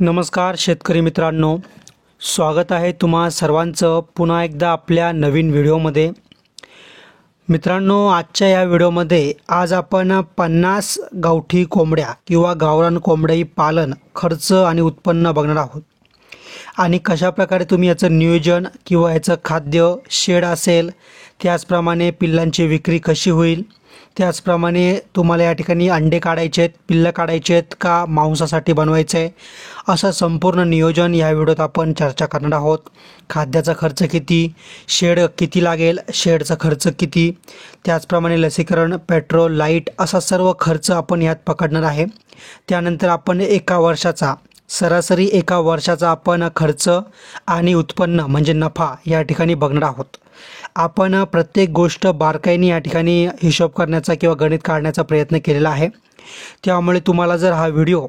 नमस्कार शेतकरी मित्रांनो, स्वागत आहे तुम्हा सर्वांचं पुन्हा एकदा आपल्या नवीन व्हिडिओमध्ये। मित्रांनो, आजच्या या व्हिडिओमध्ये आज आपण 50 गावठी कोंबड्या किंवा गावरान कोंबडी पालन खर्च आणि उत्पन्न बघणार आहोत आणि कशा प्रकारे तुम्ही याचं नियोजन किंवा याचं खाद्य शेड असेल, त्याचप्रमाणे पिल्लांची विक्री कशी होईल, त्याचप्रमाणे तुम्हाला या ठिकाणी अंडे काढायचे आहेत, पिल्लं काढायचे आहेत का मांसासाठी बनवायचे आहे, असं संपूर्ण नियोजन या व्हिडिओत आपण चर्चा करणार आहोत। खाद्याचा खर्च किती, शेड किती लागेल, शेडचा खर्च किती, त्याचप्रमाणे लसीकरण, पेट्रोल, लाईट असा सर्व खर्च आपण यात पकडणार आहे। त्यानंतर आपण सरासरी एका वर्षाचा आपण खर्च आणि उत्पन्न म्हणजे नफा या ठिकाणी बघणार आहोत। आपण प्रत्येक गोष्ट बारकाईने या ठिकाणी हिशोब करण्याचा किंवा गणित काढण्याचा प्रयत्न केलेला आहे। त्यामुळे तुम्हाला जर हा व्हिडिओ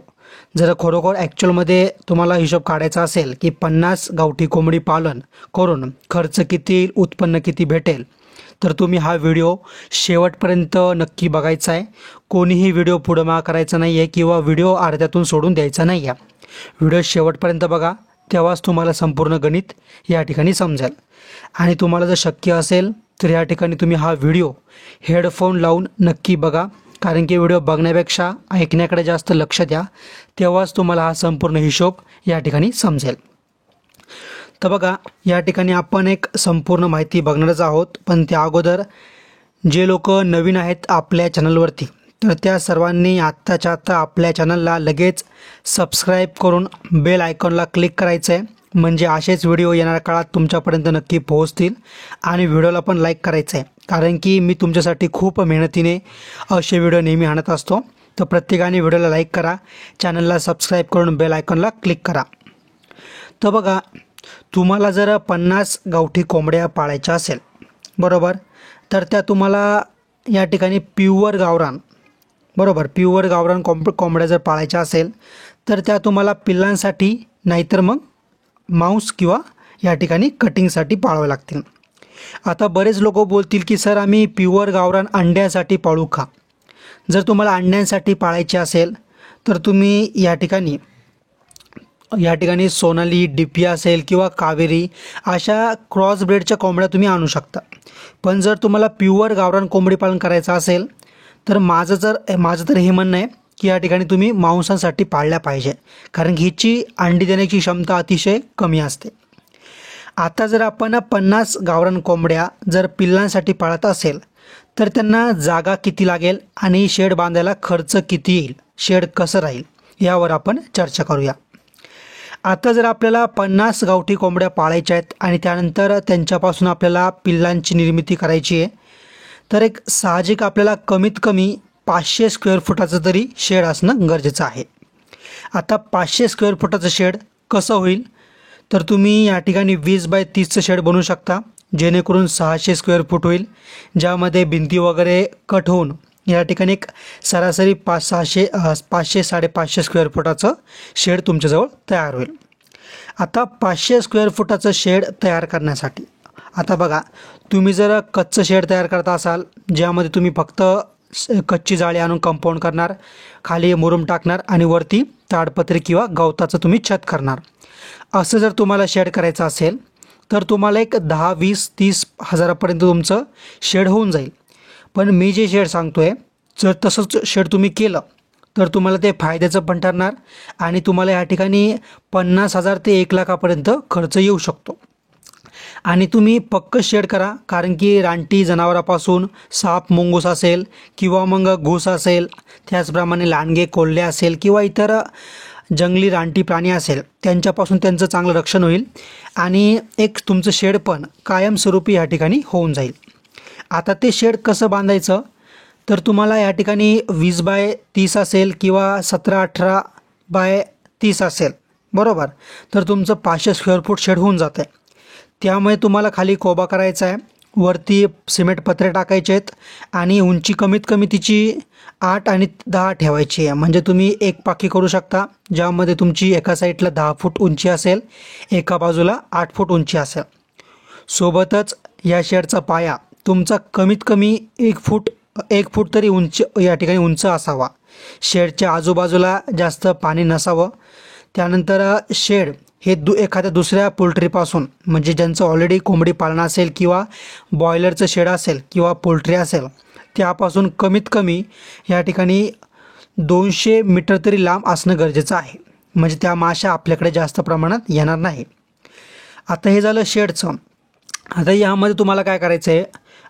खरोखर ॲक्च्युअलमध्ये तुम्हाला हिशोब काढायचा असेल की 50 गावठी कोंबडी पालन करून खर्च किती येईल, उत्पन्न किती भेटेल, तर तुम्ही हा व्हिडिओ शेवटपर्यंत नक्की बघायचा आहे। कोणीही व्हिडिओ पुढे मागे करायचा नाही आहे किंवा व्हिडिओ अर्ध्यातून सोडून द्यायचा नाही आहे। व्हिडिओ शेवटपर्यंत बघा, तेव्हाच तुम्हाला संपूर्ण गणित या ठिकाणी समजेल। आणि तुम्हाला जर शक्य असेल तर या ठिकाणी तुम्ही हा व्हिडिओ हेडफोन लावून नक्की बघा, कारण की व्हिडिओ बघण्यापेक्षा ऐकण्याकडे जास्त लक्ष द्या, तेव्हाच तुम्हाला हा संपूर्ण हिशोब या ठिकाणी समजेल। तर बघा, या ठिकाणी आपण एक संपूर्ण माहिती बघणारच आहोत, पण त्या अगोदर जे लोक नवीन आहेत आपल्या चॅनलवरती, तर त्या सर्वांनी आत्ताच्या आत्ता आपल्या चॅनलला लगेच सबस्क्राईब करून बेल आयकॉनला क्लिक करायचं आहे, म्हणजे असेच व्हिडिओ येणाऱ्या काळात तुमच्यापर्यंत नक्की पोहोचतील। आणि व्हिडिओला पण लाईक करायचं आहे, कारण की मी तुमच्यासाठी खूप मेहनतीने असे व्हिडिओ नेहमी आणत असतो। तर प्रत्येकाने व्हिडिओला लाईक करा, चॅनलला सबस्क्राईब करून बेल आयकॉनला क्लिक करा। तर बघा, तुम्हाला जर 50 गावठी कोंबड्या पाळायच्या असेल बरोबर, तर त्या तुम्हाला या ठिकाणी प्युअर गावरान कोंबड्या जर पाळायच्या असेल तर त्या तुम्हाला पिल्लांसाठी नाहीतर मग मांस किंवा या ठिकाणी कटिंगसाठी पाळावे लागतील। आता बरेच लोक बोलतील की सर आम्ही प्युअर गावरान अंड्यासाठी पाळू का? जर तुम्हाला अंड्यांसाठी पाळायचे असेल तर तुम्ही या ठिकाणी सोनाली, डीपी असेल किंवा कावेरी अशा क्रॉस ब्रेडच्या कोंबड्या तुम्ही आणू शकता। पण जर तुम्हाला प्युअर गावरान कोंबडी पालन करायचं असेल तर माझं तर हे म्हणणं आहे की या ठिकाणी तुम्ही मांसासाठी पाळल्या पाहिजे, कारण हिची अंडी देण्याची क्षमता अतिशय कमी असते। आता जर आपण 50 गावरान कोंबड्या जर पिल्लांसाठी पाळत असेल तर त्यांना जागा किती लागेल आणि शेड बांधायला खर्च किती येईल, शेड कसं राहील, यावर आपण चर्चा करूया। आता जर आपल्याला 50 गावठी कोंबड्या पाळायच्या आहेत आणि त्यानंतर त्यांच्यापासून आपल्याला पिल्लांची निर्मिती करायची आहे, तर एक साहजिक आपल्याला कमीत कमी 500 स्क्वेअर फुटाचं तरी शेड असणं गरजेचं आहे। आता 500 स्क्वेअर फुटाचं शेड कसं होईल, तर तुम्ही या ठिकाणी 20 बाय 30चं शेड बनवू शकता, जेणेकरून 600 स्क्वेअर फूट होईल, ज्यामध्ये भिंती वगैरे कट होऊन या ठिकाणी एक सरासरी 500-550 स्क्वेअर फुटाचं शेड तुमच्याजवळ तयार होईल। आता 500 स्क्वेअर फुटाचं शेड तयार करण्यासाठी आता बघा, तुम्ही जर कच्चं शेड तयार करता असाल, ज्यामध्ये तुम्ही फक्त कच्ची जाळी आणून कंपाऊंड करणार, खाली मुरुम टाकणार आणि वरती ताडपत्री किंवा गवताचं तुम्ही छत करणार, असं जर तुम्हाला शेड करायचं असेल तर तुम्हाला एक 10, 20, 30 हजारापर्यंत तुमचं शेड होऊन जाईल। पण मी जे शेड सांगतोय, जर तसंच शेड तुम्ही केलं तर तुम्हाला ते फायद्याचं पण ठरणार आणि तुम्हाला या ठिकाणी 50,000 ते 1 लाखापर्यंत खर्च येऊ शकतो। आणि तुम्ही पक्कं शेड करा, कारण की रानटी जनावरापासून साप, मुंगूस असेल किंवा मग घूस असेल, त्याचप्रमाणे लांडगे, कोल्हे असेल किंवा इतर जंगली रानटी प्राणी असेल, त्यांच्यापासून त्यांचं चांगलं रक्षण होईल आणि एक तुमचं शेड पण कायमस्वरूपी या ठिकाणी होऊन जाईल। आता ते शेड कसं बांधायचं, तर तुम्हाला या ठिकाणी 20 बाय 30 असेल किंवा 17-18 बाय 30 असेल बरोबर, तर तुमचं 500 स्क्वेअर फूट शेड होऊन जातं आहे। त्यामुळे तुम्हाला खाली कोबा करायचा आहे, वरती सिमेंट पत्रे टाकायचे आहेत आणि उंची कमीत कमी तिची 8 आणि 10 ठेवायची आहे, म्हणजे तुम्ही एक पाकी करू शकता, ज्यामध्ये तुमची एका साईडला 10 फूट उंची असेल, एका बाजूला 8 फूट उंची असेल। सोबतच या शेडचा पाया तुमचा कमीत कमी 1 फूट तरी उंच या ठिकाणी उंच असावा। शेडच्या आजूबाजूला जास्त पाणी नसावं, त्यानंतर शेड हे एखाद्या दुसऱ्या पोल्ट्रीपासून, म्हणजे ज्यांचं ऑलरेडी कोंबडी पालन असेल किंवा बॉयलरचं शेड असेल किंवा पोल्ट्री असेल, त्यापासून कमीत कमी या ठिकाणी 200 मीटर तरी लांब असणं गरजेचं आहे, म्हणजे त्या माशा आपल्याकडे जास्त प्रमाणात येणार नाही. आता हे झालं शेडचं. आता यामध्ये तुम्हाला काय करायचं आहे,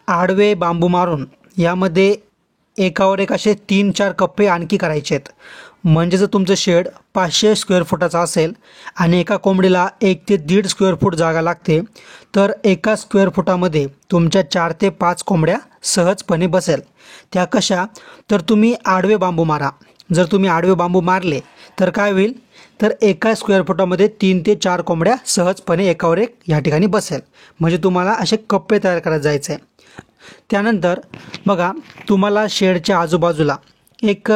आडवे बांबू मारून यामध्ये एकावर एक असे 3-4 कप्पे आणखी करायचे आहेत. म्हणजे जर तुमचं शेड 500 स्क्वेअर फुटाचं असेल आणि एका कोंबडीला 1 ते 1.5 स्क्वेअर फूट जागा लागते, तर एका स्क्वेअर फुटामध्ये तुमच्या 4 ते 5 कोंबड्या सहजपणे बसेल. त्या कशा, तर तुम्ही आडवे बांबू मारा. जर तुम्ही आडवे बांबू मारले तर काय होईल, तर एका स्क्वेअर फुटामध्ये 3 ते 4 कोंबड्या सहजपणे एकावर एक या ठिकाणी बसेल. म्हणजे तुम्हाला असे कप्पे तयार करत जायचे आहे. त्यानंतर बघा, तुम्हाला शेडच्या आजूबाजूला एक,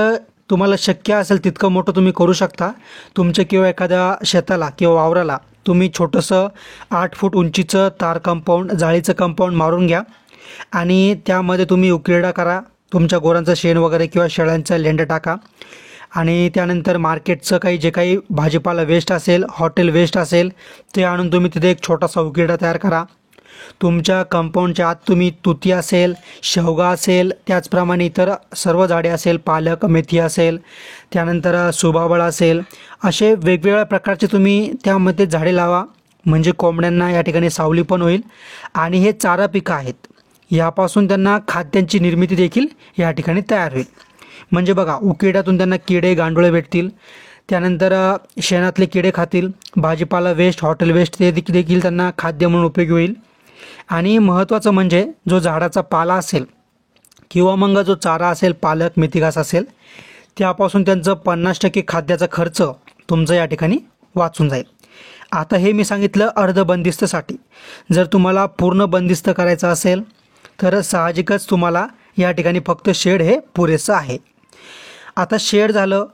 तुम्हाला शक्य असेल तितकं मोठं तुम्ही करू शकता. तुमच्या किंवा एखाद्या शेताला किंवा वावराला तुम्ही छोटंसं 8 फूट उंचीचं तार कंपाऊंड, जाळीचं कंपाऊंड मारून घ्या आणि त्यामध्ये तुम्ही उकिरडा करा. तुमच्या गुरांचं शेण वगैरे किंवा शेळ्यांचं लेंडं टाका आणि त्यानंतर मार्केटचं जे काही भाजीपाला वेस्ट असेल, हॉटेल वेस्ट असेल, ते आणून तुम्ही तिथे एक छोटासा उकिरडा तयार करा. तुमच्या कंपाऊंडच्या आत तुम्ही तुती असेल, शेवगा असेल, त्याचप्रमाणे इतर सर्व झाडे असेल, पालक, मेथी असेल, त्यानंतर सुभाबळ असेल, असे वेगवेगळ्या प्रकारचे तुम्ही त्यामध्ये झाडे लावा. म्हणजे कोंबड्यांना या ठिकाणी सावली पण होईल आणि हे चारा पिकं आहेत, यापासून त्यांना खाद्यांची निर्मिती देखील या ठिकाणी तयार होईल. म्हणजे बघा, उकिरड्यातून त्यांना किडे, गांडुळे भेटतील, त्यानंतर शेणातले किडे खातील, भाजीपाला वेस्ट, हॉटेल वेस्ट ते देखील त्यांना खाद्य म्हणून उपयोगी होईल. आणि महत्त्वाचं म्हणजे जो झाडाचा पाला असेल किंवा मग जो चारा असेल, पालक, मेथीघास असेल, त्यापासून त्यांचं 50% खाद्याचा खर्च तुमचं या ठिकाणी वाचून जाईल. आता हे मी सांगितलं अर्ध बंदिस्तसाठी. जर तुम्हाला पूर्ण बंदिस्त करायचं असेल तर साहजिकच तुम्हाला या ठिकाणी फक्त शेड हे पुरेसं आहे. आता शेड झालं.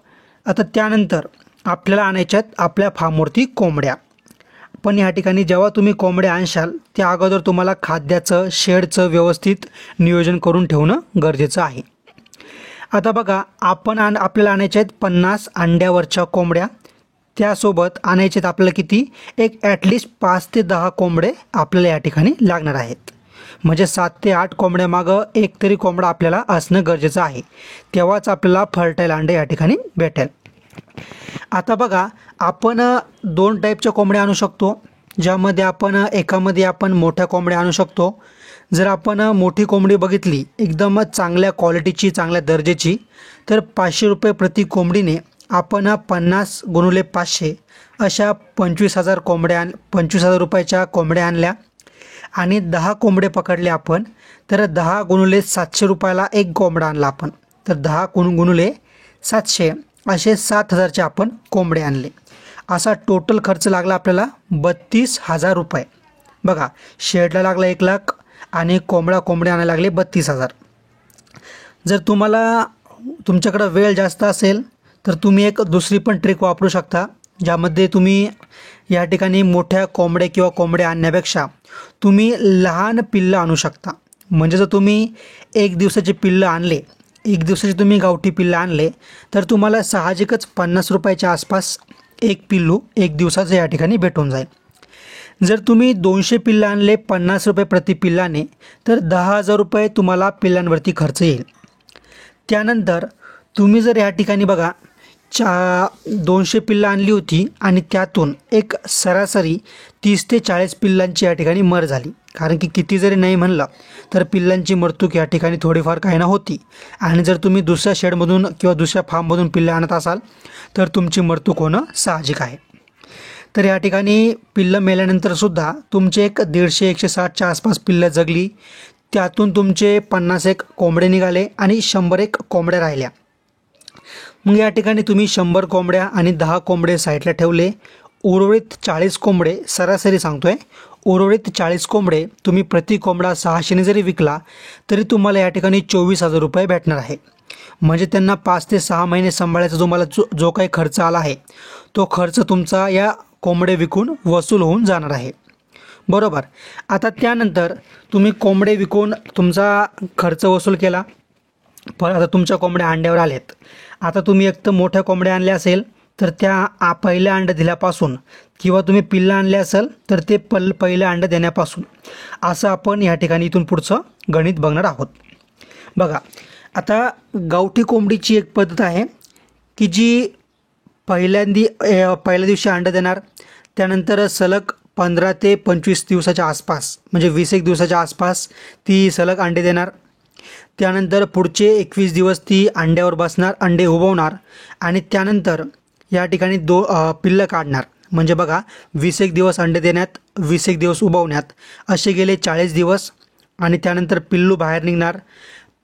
आता त्यानंतर आपल्याला आणायच्यात आपल्या फार्मवरती कोंबड्या. पण या ठिकाणी जेव्हा तुम्ही कोंबड्या आणशाल त्या अगोदर तुम्हाला खाद्याचं, शेडचं व्यवस्थित नियोजन करून ठेवणं गरजेचं आहे. आता बघा, आपल्याला आणायच्या आहेत 50 अंड्यावरच्या कोंबड्या. त्यासोबत आणायचे आहेत आपल्याला किती, एक ॲटलिस्ट 5 ते 10 कोंबडे आपल्याला या ठिकाणी लागणार आहेत. म्हणजे 7 ते 8 कोंबड्या मागं एक तरी कोंबडा आपल्याला असणं गरजेचं आहे. तेव्हाच आपल्याला फर्टाईल अंडे या ठिकाणी भेटेल. आता बघा, आपण 2 टाईपच्या कोंबड्या आणू शकतो, ज्यामध्ये एकामध्ये आपण मोठ्या कोंबड्या आणू शकतो. जर आपण मोठी कोंबडी बघितली एकदम चांगल्या क्वालिटीची, चांगल्या दर्जाची, तर 500 रुपये प्रति कोंबडीने आपण 50 × 500 अशा 25,000 रुपयाच्या कोंबड्या आणल्या आणि 10 कोंबडे पकडले आपण, तर 10 × 700 रुपयाला एक कोंबडा आणला आपण. तर 10 × 700 असे 7,000चे आपण कोंबडे आणले. असा टोटल खर्च लागला आपल्याला 32,000 रुपये. बघा, शेडला लागला 1,00,000 आणि कोंबडे आणायला लागले 32,000. जर तुमच्याकडं वेळ जास्त असेल तर तुम्ही एक दुसरी पण ट्रिक वापरू शकता, ज्यामध्ये तुम्ही या ठिकाणी मोठ्या कोंबड्या किंवा कोंबड्या आणण्यापेक्षा तुम्ही लहान पिल्लं आणू शकता. म्हणजे जर तुम्ही 1 दिवसाचे पिल्लं आणले, 1 दिवसाचे तुम्ही गावठी पिल्लं आणले, तर तुम्हाला साहजिकच 50 रुपयाच्या आसपास एक पिल्लू 1 दिवसाचं या ठिकाणी भेटून जाईल. जर तुम्ही 200 पिल्लं आणले 50 रुपये प्रति पिल्लाने, तर 10,000 रुपये तुम्हाला पिल्लांवरती खर्च येईल. त्यानंतर तुम्ही जर या ठिकाणी बघा 200 पिल्लं आणली होती आणि त्यातून एक सरासरी 30 ते 40 पिल्लांची या ठिकाणी मर झाली. कारण की किती जरी नाही म्हणलं तर पिल्लांची मरतूक या ठिकाणी थोडीफार काही ना होती. आणि जर तुम्ही दुसऱ्या शेडमधून किंवा दुसऱ्या फार्ममधून पिल्ले आणत असाल तर तुमची मरतूक होणं साहजिक आहे. तर या ठिकाणी पिल्लं मेल्यानंतरसुद्धा तुमचे एक 150-160च्या आसपास पिल्लं जगली. त्यातून तुमचे 50 कोंबडे निघाले आणि 100 कोंबड्या राहिल्या. मग या ठिकाणी तुम्ही 100 कोंबड्या आणि 10 कोंबडे साईडला ठेवले. उर्वरित 40 कोंबडे, सरासरी सांगतोय, उर्वरित 40 कोंबडे तुम्ही प्रति कोंबडा 600ने जरी विकला तरी तुम्हाला या ठिकाणी 24,000 रुपये भेटणार आहे. म्हणजे त्यांना 5 ते 6 महिने सांभाळायचा तुम्हाला जो काही खर्च आला आहे तो खर्च तुमचा या कोंबडे विकून वसूल होऊन जाणार आहे. बरोबर. आता त्यानंतर तुम्ही कोंबडे विकून तुमचा खर्च वसूल केला. पण आता तुमच्या कोंबड्या अंड्यावर आल्यात. आता तुम्ही एक तर मोठ्या कोंबड्या आणल्या असेल तर त्या पहिल्या अंडं दिल्यापासून किंवा तुम्ही पिल्लं आणले असेल तर ते पहिलं अंडं देण्यापासून असं आपण या ठिकाणी इथून पुढचं गणित बघणार आहोत. बघा, आता गावठी कोंबडीची एक पद्धत आहे की जी पहिल्या दिवशी अंडं देणार, त्यानंतर सलग 15 ते 25 दिवसाच्या आसपास म्हणजे 20 दिवसाच्या आसपास ती सलग अंडे देणार. त्यानंतर पुढचे 21 दिवस ती अंड्यावर बसणार, अंडे उबवणार आणि त्यानंतर या ठिकाणी पिल्लं काढणार. म्हणजे बघा, 20 दिवस अंडे देण्यात, 20 दिवस उबवण्यात असे गेले 40 दिवस आणि त्यानंतर पिल्लू बाहेर निघणार.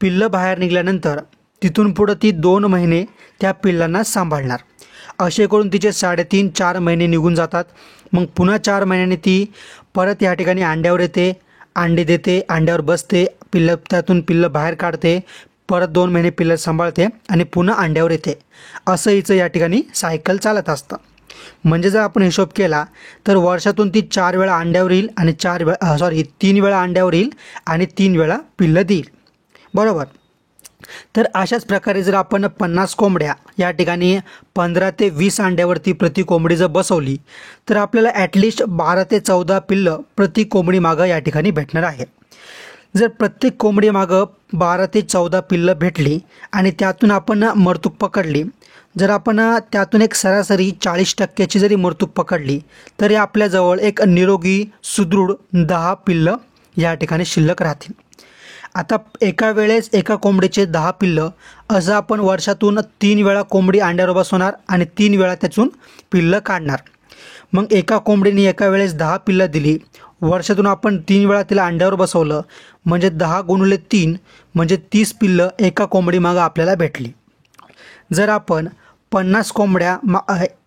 पिल्लं बाहेर निघाल्यानंतर तिथून पुढं ती 2 महिने त्या पिल्लांना सांभाळणार. असे करून तिचे 3.5-4 महिने निघून जातात. मग पुन्हा 4 महिन्यांनी ती परत या ठिकाणी अंड्यावर येते, अंडे देते, अंड्यावर बसते, त्यातून पिल्लं बाहेर काढते, परत 2 महिने पिल्लं सांभाळते आणि पुन्हा अंड्यावर येते. असं हिचं या ठिकाणी सायकल चालत असतं. म्हणजे जर आपण हिशोब केला तर वर्षातून ती 4 वेळा अंड्यावर येईल आणि 3 वेळा अंड्यावर येईल आणि 3 वेळा पिल्लं देईल. बरोबर. तर अशाच प्रकारे जर आपण 50 कोंबड्या या ठिकाणी 15 ते 20 अंड्यावरती प्रति कोंबडी जर बसवली तर आपल्याला ॲटलिस्ट 12 ते 14 पिल्लं प्रति कोंबडी मागं या ठिकाणी भेटणार आहे. जर प्रत्येक कोंबडी मागं 12 ते 14 पिल्लं भेटली आणि त्यातून आपण मरतूक पकडली, जर आपण त्यातून एक सरासरी 40% जरी मरतूक पकडली तरी आपल्याजवळ एक निरोगी सुदृढ 10 पिल्लं या ठिकाणी शिल्लक राहतील. आता एका वेळेस एका कोंबडीचे 10 पिल्लं असं आपण वर्षातून 3 वेळा कोंबडी अंड्यावर बसवणार आणि 3 वेळा त्यातून पिल्लं काढणार. मग एका कोंबडीने एका वेळेस 10 पिल्लं दिली, वर्षातून आपण 3 वेळा तिला अंड्यावर बसवलं म्हणजे 10 गुणिले 3 म्हणजे 30 पिल्लं एका कोंबडीमागं आपल्याला भेटली. जर आपण 50 कोंबड्या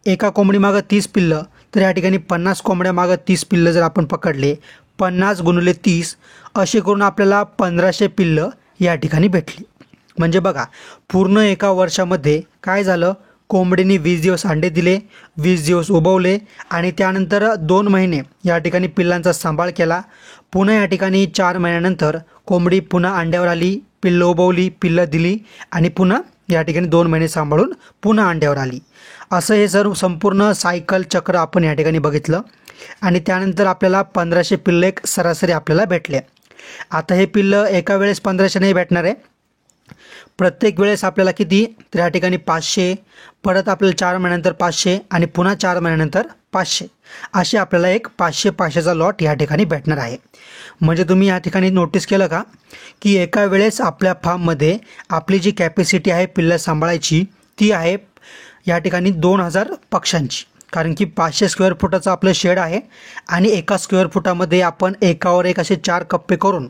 एका कोंबडीमागं 30 पिल्लं, तर या ठिकाणी 50 कोंबड्यामागं 30 पिल्लं जर आपण पकडले, 50 गुणिले 30 असे करून आपल्याला 1500 पिल्लं या ठिकाणी भेटली. म्हणजे बघा, पूर्ण एका वर्षामध्ये काय झालं, कोंबडीने 20 दिवस अंडे दिले, 20 दिवस उबवले आणि त्यानंतर 2 महिने या ठिकाणी पिल्लांचा सांभाळ केला. पुन्हा या ठिकाणी 4 महिन्यानंतर कोंबडी पुन्हा अंड्यावर आली, पिल्लं उबवली, पिल्लं दिली आणि पुन्हा या ठिकाणी 2 महिने सांभाळून पुन्हा अंड्यावर आली. असं हे संपूर्ण सायकल चक्र आपण या ठिकाणी बघितलं आणि त्यानंतर आपल्याला 1500 पिल्लं एक सरासरी आपल्याला भेटले. आता हे पिल्लं एका वेळेस 1500 नाही भेटणार आहे, प्रत्येक वेळेस आपल्याला किती, तर या ठिकाणी 500, परत आपल्याला 4 महिन्यानंतर 500 आणि पुन्हा 4 महिन्यानंतर 500 असे आपल्याला एक 500-500चा लॉट या ठिकाणी भेटणार आहे. म्हणजे तुम्ही या ठिकाणी नोटीस केलं का की एका वेळेस आपल्या फार्ममध्ये आपली जी कॅपॅसिटी आहे पिल्लं सांभाळायची ती आहे या ठिकाणी 2000 पक्ष्यांची. कारण की 500 स्क्वेअर फुटाचं आपलं शेड आहे आणि एका स्क्वेअर फुटामध्ये आपण एकावर एक असे 4 कप्पे करून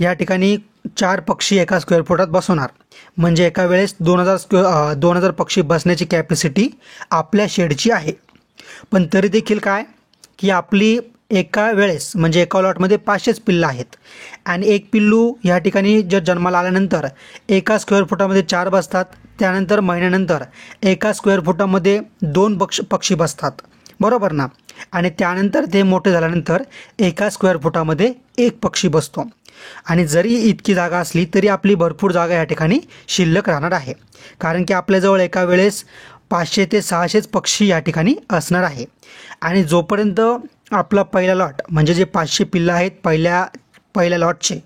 या ठिकाणी 4 पक्षी एका स्क्वेअर फुटात बसवणार. म्हणजे एका वेळेस 2000 पक्षी बसण्याची कॅपॅसिटी आपल्या शेडची आहे. पण तरी देखील काय की आपली एका वेळेस म्हणजे एका लॉटमध्ये 500च पिल्लं आहेत आणि एक पिल्लू या ठिकाणी जर जन्माला आल्यानंतर एका स्क्वेअर फुटामध्ये 4 बसतात. त्यानंतर महिन्यानंतर एका स्क्वेअर फुटामध्ये 2 पक्षी बसतात, बरोबर ना. आणि त्यानंतर ते मोठे झाल्यानंतर एका स्क्वेअर फुटामध्ये 1 पक्षी बसतो. आणि जरी इतकी जागा असली तरी आपली भरपूर जागा या ठिकाणी शिल्लक राहणार आहे. कारण की आपल्याजवळ एका वेळेस 500 ते 600च पक्षी या ठिकाणी असणार आहे. आणि जोपर्यंत आपला पहिला लॉट म्हणजे जे 500 पिल्लं आहेत पहिल्या लॉटचे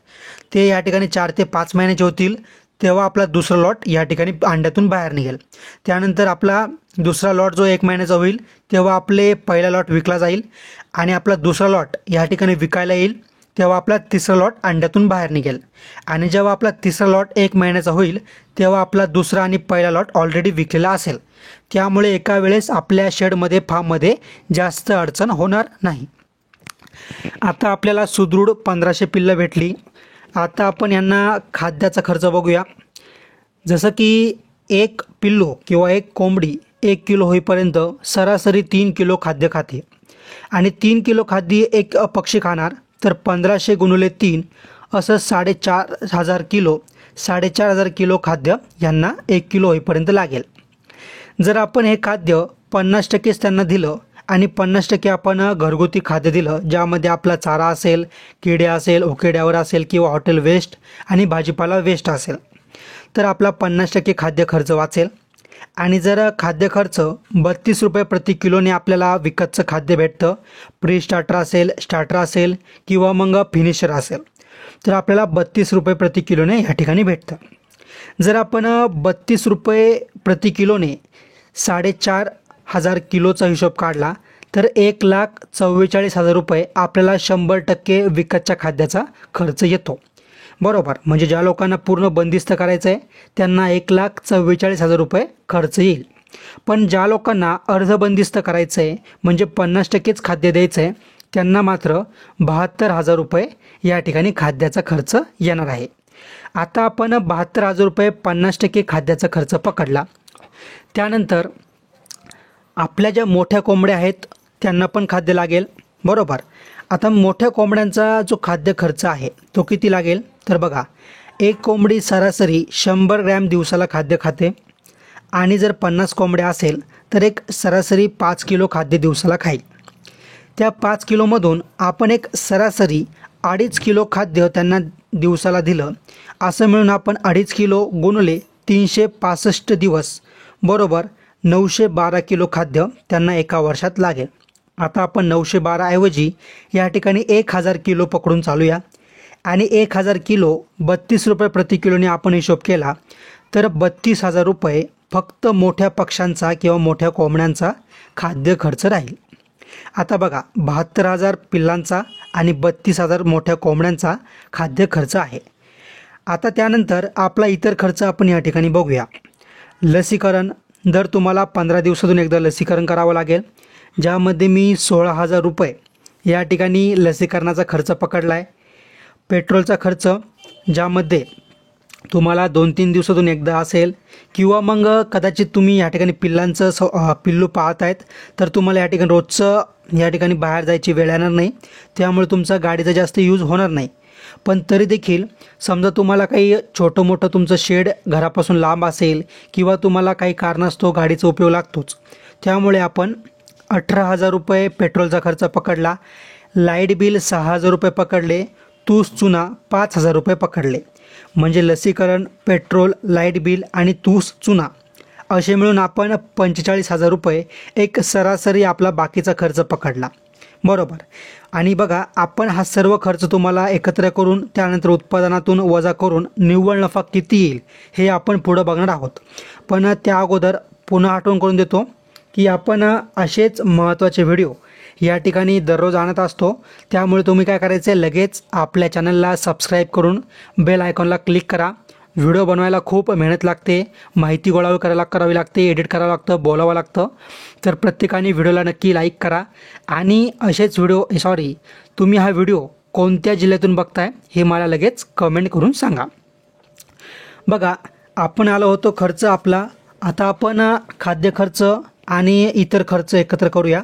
ते या ठिकाणी 4 ते 5 महिन्याचे होतील, तेव्हा आपला दुसरा लॉट या ठिकाणी अंड्यातून बाहेर निघेल. त्यानंतर आपला दुसरा लॉट जो 1 महिन्याचा होईल तेव्हा आपले पहिला लॉट विकला जाईल आणि आपला दुसरा लॉट या ठिकाणी विकायला येईल, तेव्हा आपला तिसरा लॉट अंड्यातून बाहेर निघेल. आणि जेव्हा आपला तिसरा लॉट 1 महिन्याचा होईल तेव्हा आपला दुसरा आणि पहिला लॉट ऑलरेडी विकलेला असेल. त्यामुळे एका वेळेस आपल्या शेडमध्ये फार्ममध्ये जास्त अडचण होणार नाही. आता आपल्याला सुदृढ 1500 पिल्लं भेटली. आता आपण यांना खाद्याचा खर्च बघूया. जसं की एक पिल्लू किंवा एक कोंबडी 1 किलो होईपर्यंत सरासरी 3 किलो खाद्य खाते आणि 3 किलो खाद्य एक पक्षी खाणार, तर 1500 गुणिले 3 असं 4500 किलो 4500 किलो खाद्य यांना 1 किलो होईपर्यंत लागेल. जर आपण हे खाद्य 50%च त्यांना दिलं आणि 50% आपण घरगुती खाद्य दिलं, ज्यामध्ये आपला चारा असेल, किडे असेल, उकिड्यावर असेल किंवा हॉटेल वेस्ट आणि भाजीपाला वेस्ट असेल, तर आपला 50% खाद्य खर्च वाचेल. आणि जर खाद्य खर्च 32 रुपये प्रति किलोने आपल्याला विकतचं खाद्य भेटतं, प्री स्टार्टर असेल किंवा मग फिनिशर असेल, तर आपल्याला 32 रुपये प्रति किलोने ह्या ठिकाणी भेटतं. जर आपण 32 रुपये प्रति किलोने 4,500 किलोचा हिशोब काढला तर 1,44,000 रुपये आपल्याला 100% विकतच्या खाद्याचा खर्च येतो. बरोबर, म्हणजे ज्या लोकांना पूर्ण बंदिस्त करायचं आहे त्यांना 1,44,000 रुपये खर्च येईल. पण ज्या लोकांना अर्ध बंदिस्त करायचं आहे म्हणजे 50%च खाद्य द्यायचं आहे त्यांना मात्र 72,000 रुपये या ठिकाणी खाद्याचा खर्च येणार आहे. आता आपण 72,000 रुपये 50% खाद्याचा खर्च पकडला. त्यानंतर आपल्या ज्या मोठ्या कोंबड्या आहेत त्यांना पण खाद्य लागेल. बरोबर, आता मोठ्या कोंबड्यांचा जो खाद्य खर्च आहे तो किती लागेल तर बघा, एक कोंबडी सरासरी 100 ग्रॅम दिवसाला खाद्य खाते आणि जर 50 कोंबड्या असेल तर एक सरासरी 5 किलो खाद्य दिवसाला खाईल. त्या 5 किलोमधून आपण एक सरासरी 2.5 किलो खाद्य त्यांना दिवसाला दिलं, असं मिळून आपण 2.5 किलो गुणले 365 दिवस, बरोबर 912 किलो खाद्य त्यांना एका वर्षात लागेल. आता आपण 912 ऐवजी या ठिकाणी 1,000 किलो पकडून चालूया आणि 1,000 किलो 32 रुपये प्रति किलोने आपण हिशोब केला तर 32,000 रुपये फक्त मोठ्या पक्ष्यांचा किंवा मोठ्या कोंबड्यांचा खाद्य खर्च राहील. आता बघा, 72,000 पिल्लांचा आणि 32,000 मोठ्या कोंबड्यांचा खाद्य खर्च आहे. आता त्यानंतर आपला इतर खर्च आपण या ठिकाणी बघूया. लसीकरण, दर तुम्हाला 15 दिवसातून एकदा लसीकरण करावं लागेल, ज्यामध्ये मी 16,000 रुपये या ठिकाणी लसीकरणाचा खर्च पकडला आहे. पेट्रोलचा खर्च, ज्यामध्ये तुम्हाला 2-3 दिवसातून एकदा असेल किंवा मग कदाचित तुम्ही या ठिकाणी पिल्लू पाळत आहेत तर तुम्हाला या ठिकाणी रोजचं या ठिकाणी बाहेर जायची वेळ येणार नाही, त्यामुळे तुमचा गाडीचा जास्त यूज होणार नाही. पण तरी देखील समजा तुम्हाला काही छोटं मोठं तुमचं शेड घरापासून लांब असेल किंवा तुम्हाला काही कारणास्तव गाडीचा उपयोग लागतोच, त्यामुळे आपण 18,000 रुपये पेट्रोलचा खर्च पकडला. लाईट बिल 6,000 रुपये पकडले. तूस चुना 5,000 रुपये पकडले. म्हणजे लसीकरण, पेट्रोल, लाईट बिल आणि तूस चुना असे मिळून आपण 45,000 रुपये एक सरासरी आपला बाकीचा खर्च पकडला. बरोबर, आणि बघा, आपण हा सर्व खर्च तुम्हाला एकत्र करून त्यानंतर उत्पादनातून वजा करून निव्वळ नफा किती येईल हे आपण पुढं बघणार आहोत. पण त्या अगोदर पुन्हा आठवण करून देतो की आपण असेच महत्त्वाचे व्हिडिओ या ठिकाणी दररोज आणत असतो, त्यामुळे तुम्ही काय करायचं आहे, लगेच आपल्या चॅनलला सबस्क्राईब करून बेल आयकॉनला क्लिक करा. व्हिडिओ बनवायला खूप मेहनत लागते, माहिती गोळा करावी लागते, एडिट करावं लागतं, बोलावं लागतं. तर प्रत्येकाने व्हिडिओला नक्की लाईक करा आणि असेच तुम्ही हा व्हिडिओ कोणत्या जिल्ह्यातून बघताय हे मला लगेच कमेंट करून सांगा. बघा, आपण आलो होतो खर्च आपला. आता आपण खाद्य खर्च आणि इतर खर्च एकत्र करूया.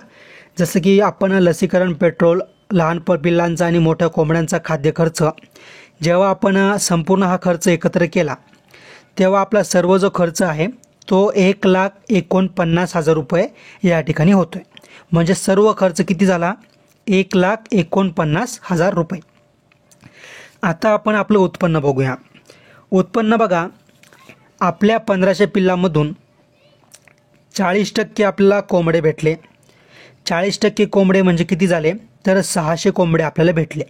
जसं की आपण लसीकरण, पेट्रोल, लहान पिल्लांचा आणि मोठ्या कोंबड्यांचा खाद्य खर्च, जेव्हा आपण संपूर्ण हा खर्च एकत्र केला तेव्हा आपला सर्व जो खर्च आहे तो 1,49,000 रुपये या ठिकाणी होतो आहे. म्हणजे सर्व खर्च किती झाला, 1,49,000 रुपये. आता आपण आपलं उत्पन्न बघूया. उत्पन्न बघा, आपल्या 1500 पिल्लांमधून 40% आपल्याला कोंबडे भेटले. 40% कोंबडे म्हणजे किती झाले तर 600 कोंबडे आपल्याला भेटले.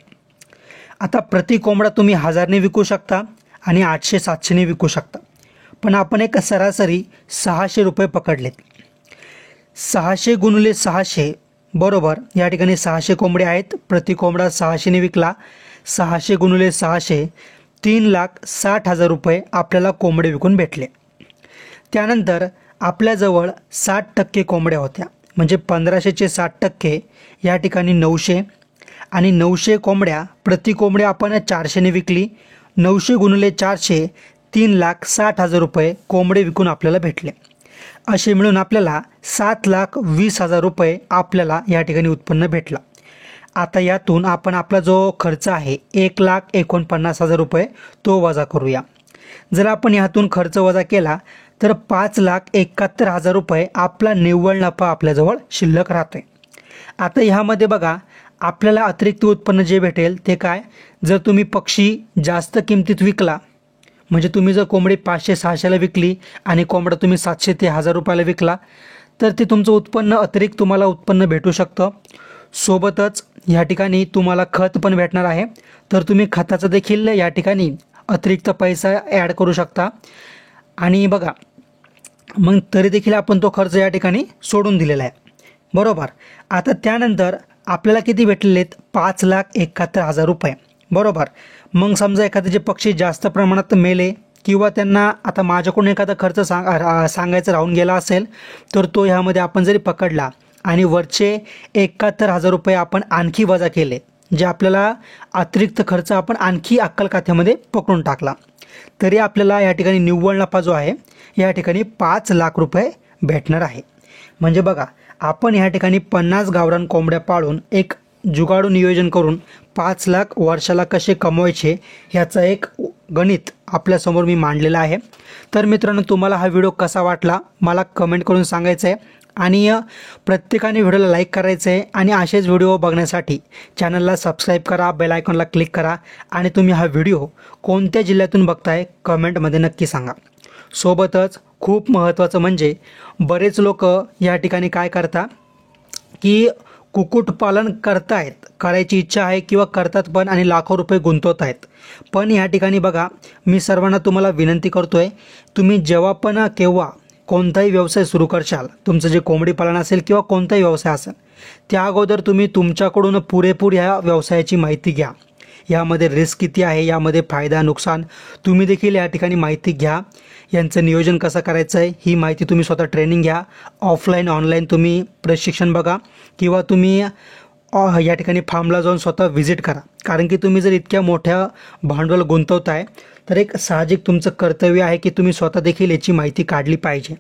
आता प्रति कोंबडा तुम्ही 1000ने विकू शकता आणि 800-700ने विकू शकता, पण आपण एक सरासरी 600 रुपये पकडलेत. 600 गुणिले 600, बरोबर, या ठिकाणी 600 कोंबडे आहेत, प्रति कोंबडा 600ने विकला. 600 गुणिले 600 3,60,000 रुपये आपल्याला कोंबडे विकून भेटले. त्यानंतर आपल्याजवळ 60% कोंबड्या होत्या, म्हणजे 1500चे 60% या ठिकाणी 900 आणि 900 कोंबड्या प्रति कोंबडे आपण 400ने विकली. 900 गुणिले 400 3,60,000 रुपये कोंबडे विकून आपल्याला भेटले. असे मिळून आपल्याला 7,20,000 रुपये आपल्याला या ठिकाणी उत्पन्न भेटला. आता यातून आपण आपला जो खर्च आहे 1,49,000 रुपये तो वजा करूया. जर आपण यातून खर्च वजा केला तर 5,71,000 रुपये आपला निव्वळ नफा आपल्याजवळ शिल्लक राहतोय. आता ह्यामध्ये बघा, आपल्याला अतिरिक्त उत्पन्न जे भेटेल ते काय, जर तुम्ही पक्षी जास्त किमतीत विकला, म्हणजे तुम्ही जर कोंबडी 500-600ला विकली आणि कोंबडा तुम्ही 700 ते 1000 रुपयाला विकला तर ते तुमचं उत्पन्न अतिरिक्त तुम्हाला उत्पन्न भेटू शकतं। सोबतच या ठिकाणी तुम्हाला खत पण भेटणार आहे, तर तुम्ही खताचा देखील या ठिकाणी अतिरिक्त पैसा ॲड करू शकता। आणि बघा मग तरी देखील आपण तो खर्च या ठिकाणी सोडून दिलेला आहे, बरोबर। आता त्यानंतर आपल्याला किती भेटलेले आहेत? 5,71,000 रुपये, बरोबर। मग समजा एखाद्याचे पक्षी जास्त प्रमाणात मेले किंवा त्यांना आता माझ्याकडून एखादा खर्च सांगायचा राहून गेला असेल तर तो ह्यामध्ये आपण जरी पकडला आणि वरचे 71,000 रुपये आपण आणखी वजा केले, जे आपल्याला अतिरिक्त खर्च आपण आणखी अक्कल खात्यामध्ये पकडून टाकला, तरी आपल्याला या ठिकाणी निव्वळ नफा जो आहे या ठिकाणी 5 लाख रुपये भेटणार आहे। म्हणजे बघा आपण या ठिकाणी 50 गावरान कोंबड्या पाळून एक जुगाडू नियोजन करून 5 लाख वर्षाला कसे कमवायचे ह्याचा एक गणित आपल्यासमोर मी मांडलेला आहे। तर मित्रांनो, तुम्हाला हा व्हिडिओ कसा वाटला मला कमेंट करून सांगायचं आहे आणि प्रत्येकाने व्हिडिओला लाईक करायचं आहे आणि असेच व्हिडिओ बघण्यासाठी चॅनलला सबस्क्राईब करा, बेल आयकॉनला क्लिक करा आणि तुम्ही हा व्हिडिओ कोणत्या जिल्ह्यातून बघताय कमेंटमध्ये नक्की सांगा। सोबतच खूप महत्त्वाचं म्हणजे बरेच लोक या ठिकाणी काय करतात की कुक्कुटपालन करायची इच्छा आहे किंवा करतात पण आणि लाखो रुपये गुंतवत आहेत। पण या ठिकाणी बघा मी सर्वांना तुम्हाला विनंती करतोय, तुम्ही जेव्हा पण केव्हा कोणताही व्यवसाय सुरू करशाल, तुमचं जे कोंबडी पालन असेल किंवा कोणताही व्यवसाय असेल, त्या अगोदर तुम्ही तुमच्याकडून पुरेपूर ह्या व्यवसायाची माहिती घ्या। यामध्ये रिस्क किती आहे, यामध्ये फायदा नुकसान तुम्ही देखील या ठिकाणी माहिती घ्या। यांचं नियोजन कसं करायचं आहे ही माहिती तुम्ही स्वतः ट्रेनिंग घ्या। ऑफलाईन ऑनलाईन तुम्ही प्रशिक्षण बघा किंवा तुम्ही या ठिकाणी फार्मला जाऊन स्वतः व्हिजिट करा, कारण की तुम्ही जर इतक्या मोठ्या भांडवल गुंतवताय तर एक साहजिक तुमचं कर्तव्य आहे की तुम्ही स्वतः देखील याची माहिती काढली पाहिजे।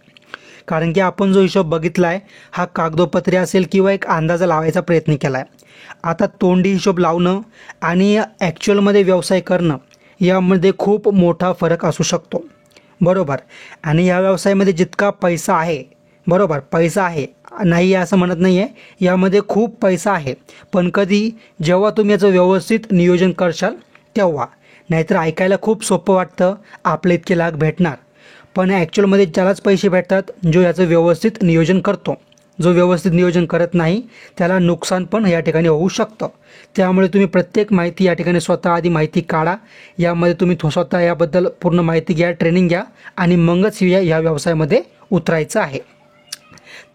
कारण की आपण जो हिशोब बघितला आहे हा कागदोपत्री असेल किंवा एक अंदाजा लावायचा प्रयत्न केला आहे। आता तोंडी हिशोब लावणं आणि ॲक्च्युअलमध्ये व्यवसाय करणं यामध्ये खूप मोठा फरक असू शकतो, बरोबर। आणि या व्यवसायामध्ये जितका पैसा आहे, बरोबर, पैसा आहे नाही असं म्हणत नाही आहे, यामध्ये खूप पैसा आहे, पण कधी जेव्हा तुम्ही याचं व्यवस्थित नियोजन करशाल तेव्हा। नाहीतर ऐकायला खूप सोपं वाटतं आपले इतके लाख भेटणार, पण ॲक्च्युअलमध्ये त्यालाच पैसे भेटतात जो याचं व्यवस्थित नियोजन करतो। जो व्यवस्थित नियोजन करत नाही त्याला नुकसान पण या ठिकाणी होऊ शकतं। त्यामुळे तुम्ही प्रत्येक माहिती या ठिकाणी स्वतः आधी माहिती काढा, यामध्ये तुम्ही स्वतः याबद्दल पूर्ण माहिती घ्या, ट्रेनिंग घ्या आणि मगच या व्यवसायामध्ये उतरायचं आहे।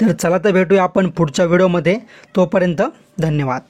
तर चला तर भेटूया आपण पुढच्या व्हिडिओमध्ये, तोपर्यंत धन्यवाद।